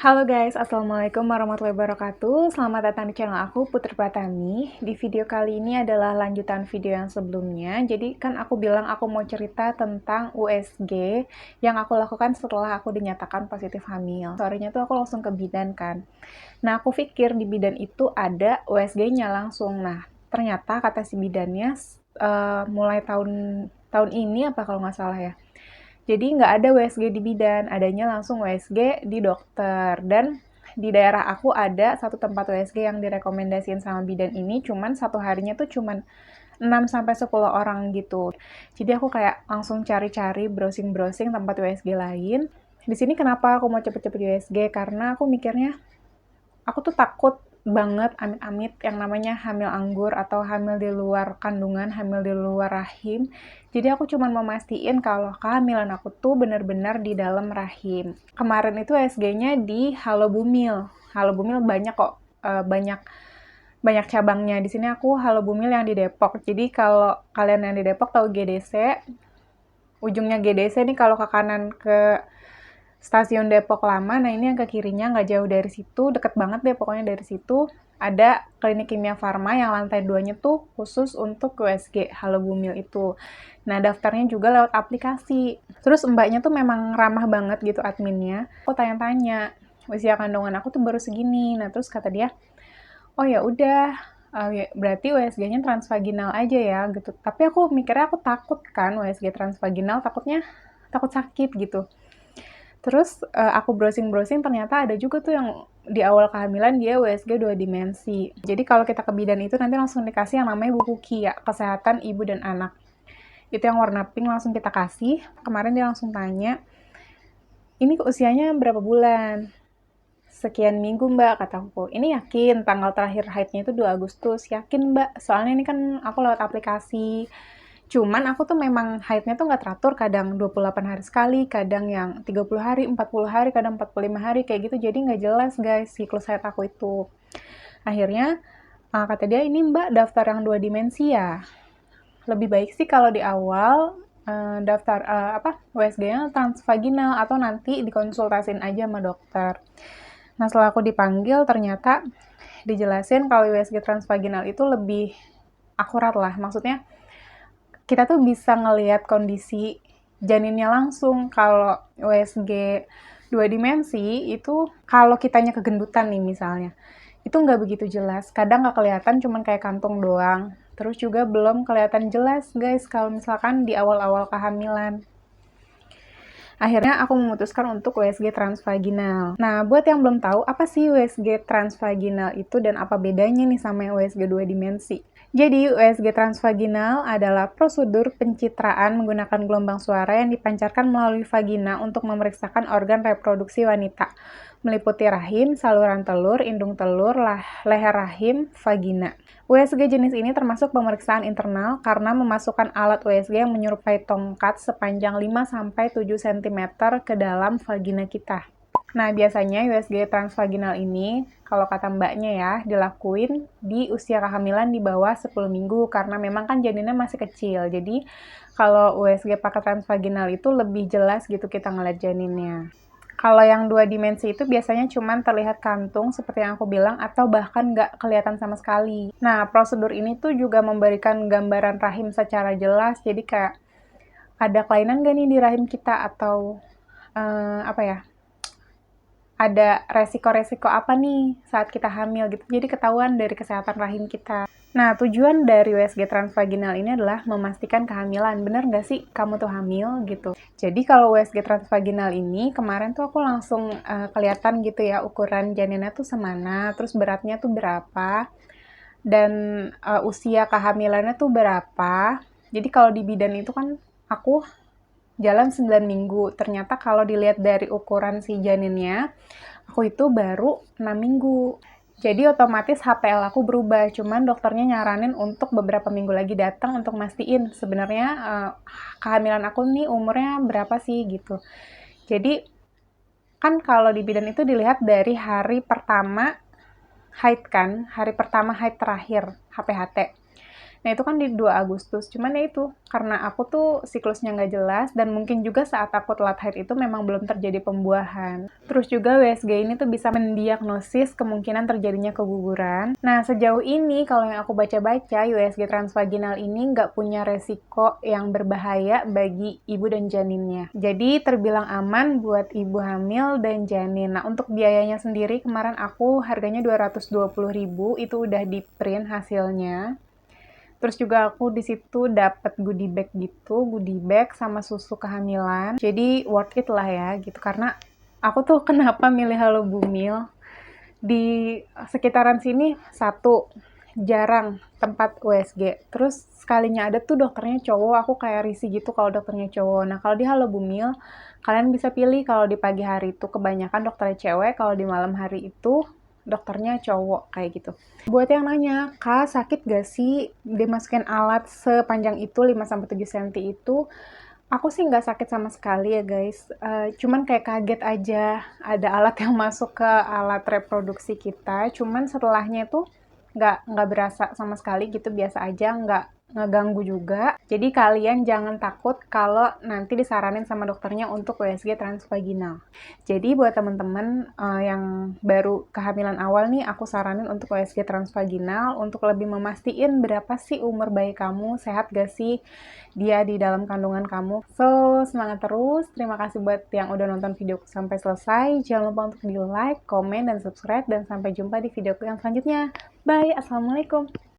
Halo guys, Assalamualaikum warahmatullahi wabarakatuh. Selamat datang di channel aku, Putri Pratami. Di video kali ini adalah lanjutan video yang sebelumnya. Jadi kan aku bilang aku mau cerita tentang USG yang aku lakukan setelah aku dinyatakan positif hamil. Sorenya tuh aku langsung ke bidan kan. Nah, aku pikir di bidan itu ada USG-nya langsung. Nah, ternyata kata si bidannya mulai tahun ini apa kalau nggak salah ya. Jadi nggak ada USG di bidan, adanya langsung USG di dokter. Dan di daerah aku ada satu tempat USG yang direkomendasiin sama bidan ini, cuman satu harinya tuh cuman 6-10 orang gitu. Jadi aku kayak langsung cari-cari, browsing-browsing tempat USG lain. Di sini kenapa aku mau cepet-cepet USG? Karena aku mikirnya, aku tuh takut banget amit-amit yang namanya hamil anggur atau hamil di luar kandungan, hamil di luar rahim. Jadi aku cuma memastikan kalau kehamilan aku tuh benar-benar di dalam rahim. Kemarin itu SG-nya di Halo Bumil. Halo Bumil banyak kok, banyak cabangnya. Di sini aku Halo Bumil yang di Depok. Jadi kalau kalian yang di Depok tahu GDC, ujungnya GDC nih kalau ke kanan ke Stasiun Depok Lama, nah ini yang ke kirinya nggak jauh dari situ, deket banget deh pokoknya dari situ, ada klinik kimia farma yang lantai 2-nya tuh khusus untuk USG Halo Bumil itu. Nah, daftarnya juga lewat aplikasi. Terus mbaknya tuh memang ramah banget gitu adminnya. Aku tanya-tanya, usia kandungan aku tuh baru segini. Nah, terus kata dia, oh ya udah, berarti USG-nya transvaginal aja ya gitu. Tapi aku mikirnya aku takut kan USG transvaginal, takut sakit gitu. Terus aku browsing-browsing ternyata ada juga tuh yang di awal kehamilan dia USG 2 dimensi. Jadi kalau kita ke bidan itu nanti langsung dikasih yang namanya buku KIA, Kesehatan Ibu dan Anak. Itu yang warna pink langsung kita kasih. Kemarin dia langsung tanya, ini usianya berapa bulan? Sekian minggu mbak, kataku. Ini yakin tanggal terakhir haidnya itu 2 Agustus. Yakin mbak, soalnya ini kan aku lewat aplikasi. Cuman aku tuh memang haidnya tuh nggak teratur, kadang 28 hari sekali, kadang yang 30 hari, 40 hari, kadang 45 hari, kayak gitu. Jadi nggak jelas guys siklus haid aku itu. Akhirnya, kata dia, ini mbak daftar yang 2 dimensi ya? Lebih baik sih kalau di awal daftar USG-nya transvaginal atau nanti dikonsultasin aja sama dokter. Nah, setelah aku dipanggil, ternyata dijelasin kalau USG transvaginal itu lebih akurat lah. Maksudnya, kita tuh bisa ngelihat kondisi janinnya langsung. Kalau USG 2 dimensi itu kalau kitanya kegendutan nih misalnya, itu nggak begitu jelas. Kadang nggak kelihatan, cuman kayak kantung doang. Terus juga belum kelihatan jelas guys kalau misalkan di awal-awal kehamilan. Akhirnya aku memutuskan untuk USG transvaginal. Nah, buat yang belum tahu, apa sih USG transvaginal itu dan apa bedanya nih sama USG 2 dimensi? Jadi, USG transvaginal adalah prosedur pencitraan menggunakan gelombang suara yang dipancarkan melalui vagina untuk memeriksakan organ reproduksi wanita, meliputi rahim, saluran telur, indung telur, leher rahim, vagina. USG jenis ini termasuk pemeriksaan internal karena memasukkan alat USG yang menyerupai tongkat sepanjang 5-7 cm ke dalam vagina kita. Nah, biasanya USG transvaginal ini, kalau kata mbaknya ya, dilakuin di usia kehamilan di bawah 10 minggu, karena memang kan janinnya masih kecil. Jadi, kalau USG pakai transvaginal itu lebih jelas gitu kita ngeliat janinnya. Kalau yang 2 dimensi itu biasanya cuma terlihat kantung seperti yang aku bilang, atau bahkan nggak kelihatan sama sekali. Nah, prosedur ini tuh juga memberikan gambaran rahim secara jelas, jadi kayak ada kelainan nggak nih di rahim kita, atau ada resiko-resiko apa nih saat kita hamil gitu. Jadi ketahuan dari kesehatan rahim kita. Nah, tujuan dari USG transvaginal ini adalah memastikan kehamilan. Bener nggak sih kamu tuh hamil gitu? Jadi kalau USG transvaginal ini, kemarin tuh aku langsung kelihatan gitu ya ukuran janinnya tuh semana, terus beratnya tuh berapa, dan usia kehamilannya tuh berapa. Jadi kalau di bidan itu kan aku jalan 9 minggu. Ternyata kalau dilihat dari ukuran si janinnya, aku itu baru 6 minggu. Jadi otomatis HPL aku berubah, cuman dokternya nyaranin untuk beberapa minggu lagi datang untuk mastiin sebenarnya kehamilan aku nih umurnya berapa sih gitu. Jadi kan kalau di bidan itu dilihat dari hari pertama haid kan, hari pertama haid terakhir, HPHT. Nah, itu kan di 2 Agustus. Cuman ya itu, karena aku tuh siklusnya nggak jelas dan mungkin juga saat aku telat haid itu memang belum terjadi pembuahan. Terus juga WSG ini tuh bisa mendiagnosis kemungkinan terjadinya keguguran. Nah, sejauh ini kalau yang aku baca-baca, USG transvaginal ini nggak punya resiko yang berbahaya bagi ibu dan janinnya. Jadi terbilang aman buat ibu hamil dan janin. Nah, untuk biayanya sendiri kemarin aku harganya 220.000, itu udah di print hasilnya. Terus juga aku di situ dapat goodie bag gitu, goodie bag sama susu kehamilan. Jadi worth it lah ya gitu, karena aku tuh kenapa milih Halo Bumil, di sekitaran sini satu jarang tempat USG. Terus sekalinya ada tuh dokternya cowok, aku kayak risih gitu kalau dokternya cowok. Nah, kalau di Halo Bumil, kalian bisa pilih kalau di pagi hari itu kebanyakan dokternya cewek, kalau di malam hari itu dokternya cowok kayak gitu. Buat yang nanya, Kak, sakit gak sih dimasukin alat sepanjang itu 5-7 cm itu? Aku sih nggak sakit sama sekali ya guys, cuman kayak kaget aja ada alat yang masuk ke alat reproduksi kita, cuman setelahnya itu nggak berasa sama sekali gitu, biasa aja, nggak ngeganggu juga. Jadi kalian jangan takut kalau nanti disaranin sama dokternya untuk USG transvaginal. Jadi buat teman-teman yang baru kehamilan awal nih, aku saranin untuk USG transvaginal untuk lebih memastikan berapa sih umur bayi kamu, sehat gak sih dia di dalam kandungan kamu. So, semangat terus. Terima kasih buat yang udah nonton video sampai selesai. Jangan lupa untuk di like, komen, dan subscribe. Dan sampai jumpa di video yang selanjutnya. Bye, Assalamualaikum.